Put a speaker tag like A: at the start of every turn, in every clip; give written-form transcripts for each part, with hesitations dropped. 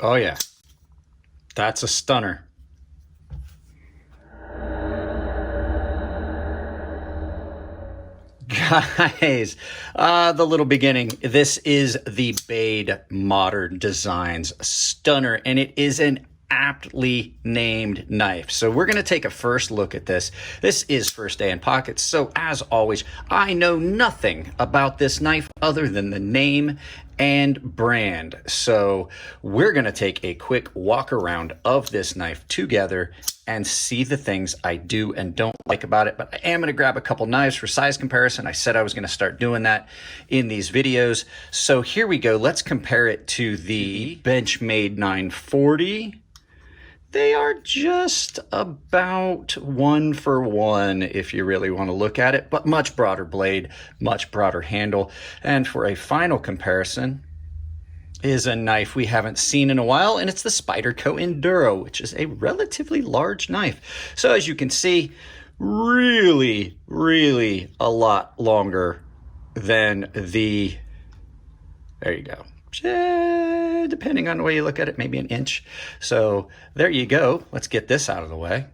A: Oh yeah, that's a stunner. Guys, the little beginning. This is the Bade Modern Designs Stunner, and it is an aptly named knife. So we're going to take a first look at this. This is first day in pockets. So as always, I know nothing about this knife other than the name and brand. So we're going to take a quick walk around of this knife together and see the things I do and don't like about it. But I am going to grab a couple knives for size comparison. I said I was going to start doing that in these videos. So here we go. Let's compare it to the Benchmade 940. They are just about 1 for 1 if you really want to look at it, but much broader blade, much broader handle. And for a final comparison is a knife we haven't seen in a while, and it's the Spyderco Enduro, which is a relatively large knife. So as you can see, really, really a lot longer than the, there you go. Depending on the way you look at it, maybe an inch. So there you go. Let's get this out of the way.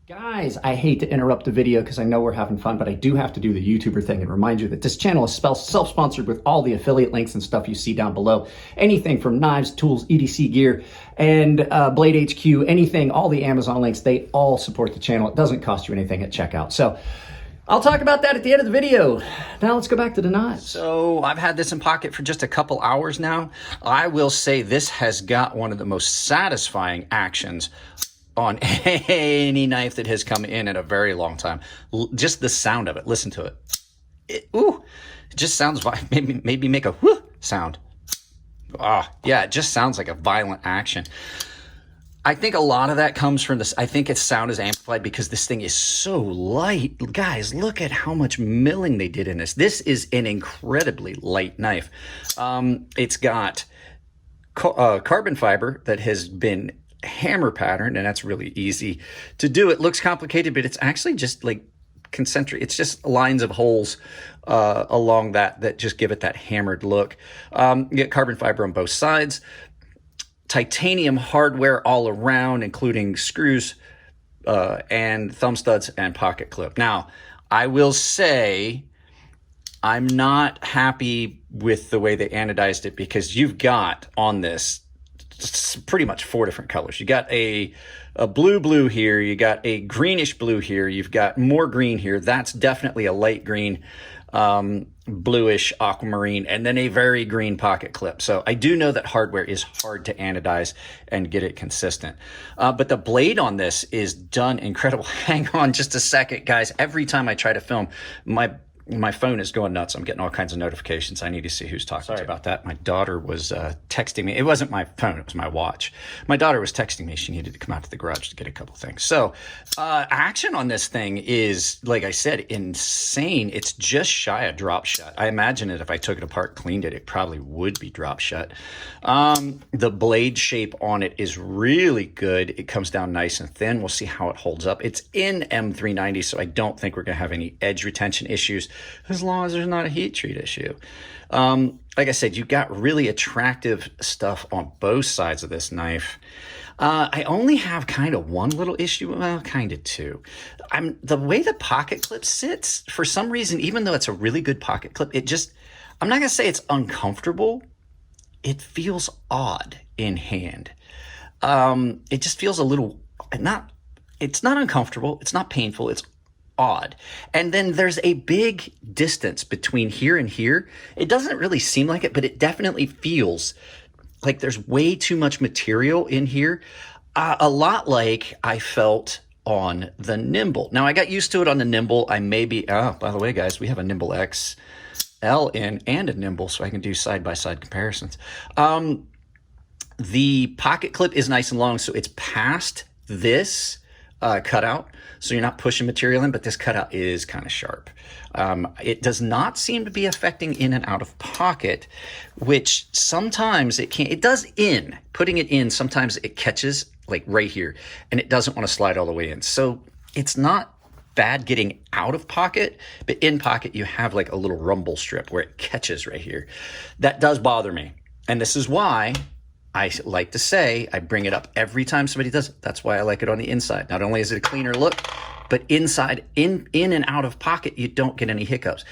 B: Guys, I hate to interrupt the video because I know we're having fun, but I do have to do the YouTuber thing and remind you that this channel is self-sponsored with all the affiliate links and stuff you see down below. Anything from knives, tools, EDC gear, and Blade HQ, anything, all the Amazon links, they all support the channel. It doesn't cost you anything at checkout. So I'll talk about that at the end of the video. Now let's go back to the knives.
A: So I've had this in pocket for just a couple hours now. I will say this has got one of the most satisfying actions on any knife that has come in a very long time. Just the sound of it. Listen to it. It just sounds, maybe make a whoo sound. Yeah, it just sounds like a violent action. I think a lot of that comes from this. I think its sound is amplified because this thing is so light. Guys, look at how much milling they did in this. This is an incredibly light knife. It's got carbon fiber that has been hammer patterned, and that's really easy to do. It looks complicated, but it's actually just like concentric. It's just lines of holes along that just give it that hammered look. You get carbon fiber on both sides. Titanium hardware all around, including screws and thumb studs and pocket clip. Now, I will say I'm not happy with the way they anodized it because you've got on this pretty much 4 different colors. You got a blue here, you got a greenish blue here, you've got more green here. That's definitely a light green, bluish aquamarine, and then a very green pocket clip. So I do know that hardware is hard to anodize and get it consistent. But the blade on this is done incredible. Hang on just a second, guys. Every time I try to film, my phone is going nuts. I'm getting all kinds of notifications. I need to see who's talking. Sorry about that. My daughter was texting me. It wasn't my phone, it was my watch. My daughter was texting me. She needed to come out to the garage to get a couple things. So action on this thing is, like I said, insane. It's just shy of drop shut. I imagine that if I took it apart, cleaned it, it probably would be drop shut. The blade shape on it is really good. It comes down nice and thin. We'll see how it holds up. It's in M390, so I don't think we're going to have any edge retention issues, as long as there's not a heat treat issue. Like I said, you've got really attractive stuff on both sides of this knife. I only have kind of one little issue, well, kind of two. The way the pocket clip sits, for some reason, even though it's a really good pocket clip, I'm not gonna say it's uncomfortable. It feels odd in hand. It just feels a little, it's not uncomfortable, it's not painful, it's odd. And then there's a big distance between here and here. It doesn't really seem like it, but it definitely feels like there's way too much material in here. A lot like I felt on the Nimble. Now I got used to it on the Nimble. I may be, by the way, guys, we have a Nimble XL in and a Nimble, so I can do side-by-side comparisons. The pocket clip is nice and long, so it's past this cutout, so you're not pushing material in, but this cutout is kind of sharp. It does not seem to be affecting in and out of pocket, which sometimes it does in. Putting it in, sometimes it catches like right here, and it doesn't want to slide all the way in. So it's not bad getting out of pocket, but in pocket you have like a little rumble strip where it catches right here. That does bother me, and this is why I like to say, I bring it up every time somebody does it. That's why I like it on the inside. Not only is it a cleaner look, but inside, in and out of pocket, you don't get any hiccups.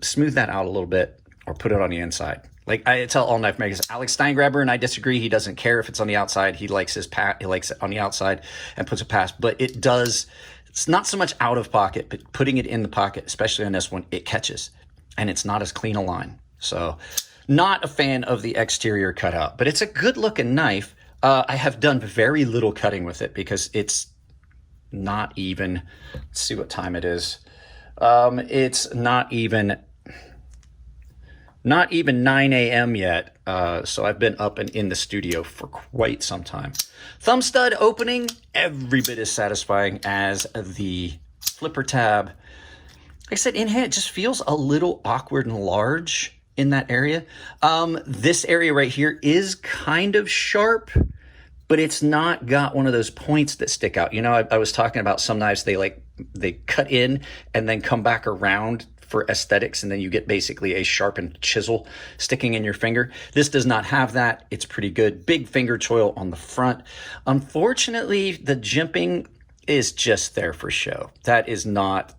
A: Smooth that out a little bit or put it on the inside. Like I tell all knife makers, Alex Steingraber and I disagree. He doesn't care if it's on the outside. He likes he likes it on the outside and puts it past. But it does, it's not so much out of pocket, but putting it in the pocket, especially on this one, it catches. And it's not as clean a line. So not a fan of the exterior cutout, but it's a good looking knife. I have done very little cutting with it because it's not even, let's see what time it is. It's not even 9 a.m. yet. So I've been up and in the studio for quite some time. Thumb stud opening, every bit as satisfying as the flipper tab. Like I said, in hand, it just feels a little awkward and large in that area. This area right here is kind of sharp, but it's not got one of those points that stick out. You know, I was talking about some knives, they cut in and then come back around for aesthetics, and then you get basically a sharpened chisel sticking in your finger. This does not have that. It's pretty good. Big finger choil on the front. Unfortunately, the jimping is just there for show. That is not,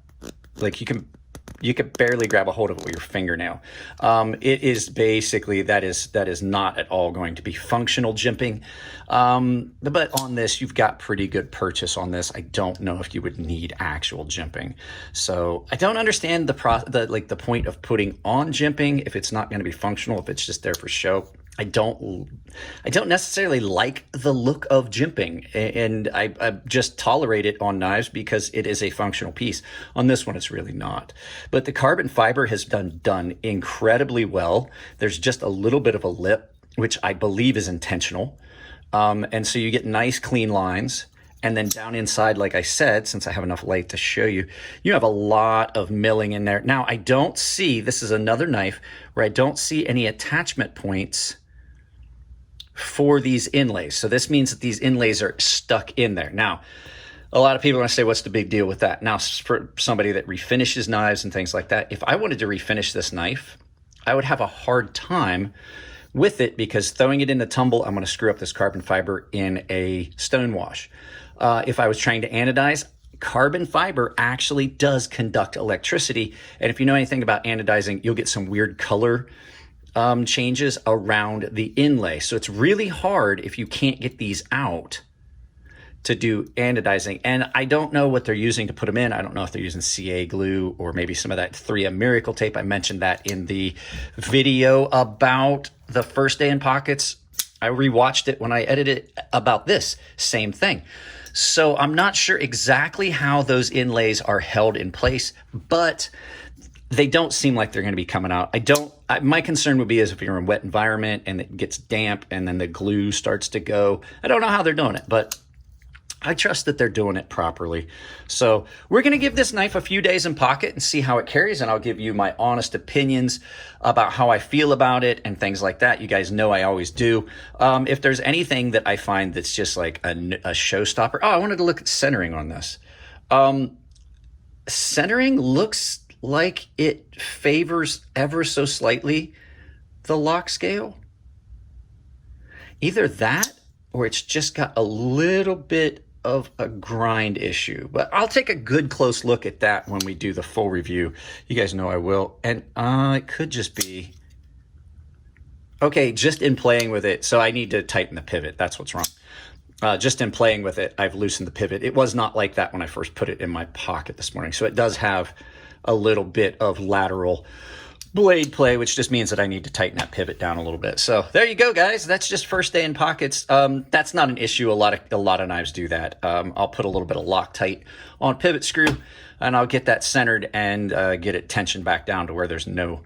A: like, you can barely grab a hold of it with your fingernail. It is basically, that is not at all going to be functional jimping. But on this, you've got pretty good purchase on this. I don't know if you would need actual jimping. So I don't understand the point of putting on jimping if it's not going to be functional, if it's just there for show. I don't necessarily like the look of jimping, and I just tolerate it on knives because it is a functional piece. On this one, it's really not. But the carbon fiber has done incredibly well. There's just a little bit of a lip, which I believe is intentional. And so you get nice clean lines. And then down inside, like I said, since I have enough light to show you, you have a lot of milling in there. Now, I don't see, this is another knife where I don't see any attachment points for these inlays. So this means that these inlays are stuck in there. Now, a lot of people are going to say, what's the big deal with that? Now, for somebody that refinishes knives and things like that, if I wanted to refinish this knife, I would have a hard time with it because throwing it in the tumble, I'm going to screw up this carbon fiber in a stone wash. If I was trying to anodize, carbon fiber actually does conduct electricity. And if you know anything about anodizing, you'll get some weird color changes around the inlay. So it's really hard if you can't get these out to do anodizing. And I don't know what they're using to put them in. I don't know if they're using CA glue or maybe some of that 3M Miracle tape. I mentioned that in the video about the first day in pockets. I rewatched it when I edited it about this same thing. So I'm not sure exactly how those inlays are held in place, but they don't seem like they're going to be coming out. My concern would be is if you're in a wet environment and it gets damp and then the glue starts to go. I don't know how they're doing it, but I trust that they're doing it properly. So we're going to give this knife a few days in pocket and see how it carries, and I'll give you my honest opinions about how I feel about it and things like that. You guys know I always do. If there's anything that I find that's just like a showstopper. Oh, I wanted to look at centering on this. Centering looks like it favors ever so slightly the lock scale. Either that or it's just got a little bit of a grind issue, but I'll take a good close look at that when we do the full review. You guys know I will. And it could just be okay, just in playing with it. So I need to tighten the pivot. That's what's wrong. Just in playing with it, I've loosened the pivot. It was not like that when I first put it in my pocket this morning. So it does have a little bit of lateral blade play, which just means that I need to tighten that pivot down a little bit. So there you go, guys. That's just first day in pockets. That's not an issue. A lot of knives do that. I'll put a little bit of Loctite on pivot screw, and I'll get that centered and get it tensioned back down to where there's no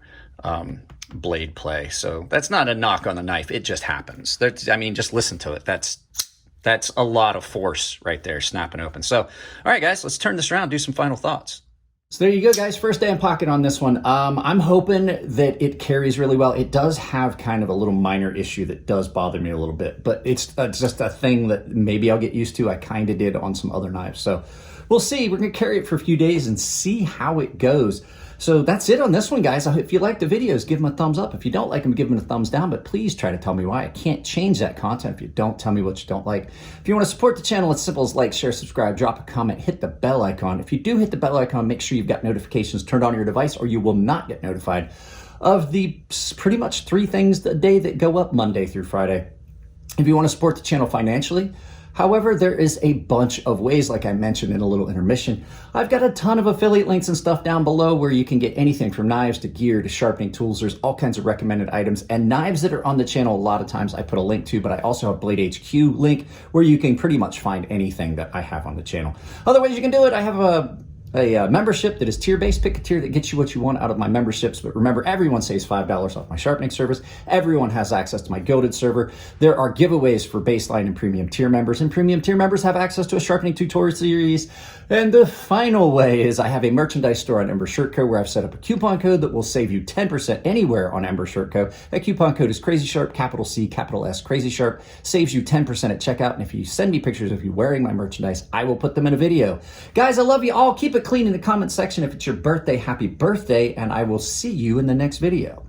A: blade play. So that's not a knock on the knife. It just happens. I mean, just listen to it. That's a lot of force right there, snapping open. So, all right, guys, let's turn this around, do some final thoughts.
B: So there you go, guys. First day in pocket on this one. I'm hoping that it carries really well. It does have kind of a little minor issue that does bother me a little bit, but it's just a thing that maybe I'll get used to. I kind of did on some other knives. So we'll see. We're going to carry it for a few days and see how it goes. So that's it on this one, guys. If you like the videos, give them a thumbs up. If you don't like them, give them a thumbs down, but please try to tell me why. I can't change that content if you don't tell me what you don't like. If you want to support the channel, it's simple as like, share, subscribe, drop a comment, hit the bell icon. If you do hit the bell icon, make sure you've got notifications turned on your device or you will not get notified of the pretty much 3 things a day that go up Monday through Friday. If you want to support the channel financially, however, there is a bunch of ways, like I mentioned in a little intermission. I've got a ton of affiliate links and stuff down below where you can get anything from knives to gear to sharpening tools. There's all kinds of recommended items and knives that are on the channel. A lot of times I put a link to, but I also have Blade HQ link where you can pretty much find anything that I have on the channel. Other ways you can do it, I have a membership that is tier-based. Pick a tier that gets you what you want out of my memberships. But remember, everyone saves $5 off my sharpening service. Everyone has access to my Gilded server. There are giveaways for baseline and premium tier members, and premium tier members have access to a sharpening tutorial series. And the final way is I have a merchandise store on Ember Shirt Co. where I've set up a coupon code that will save you 10% anywhere on Ember Shirt Co. That coupon code is CrazySharp, capital C, capital S, CrazySharp. Saves you 10% at checkout. And if you send me pictures of you wearing my merchandise, I will put them in a video. Guys, I love you all. Keep it clean in the comment section. If it's your birthday, happy birthday, and I will see you in the next video.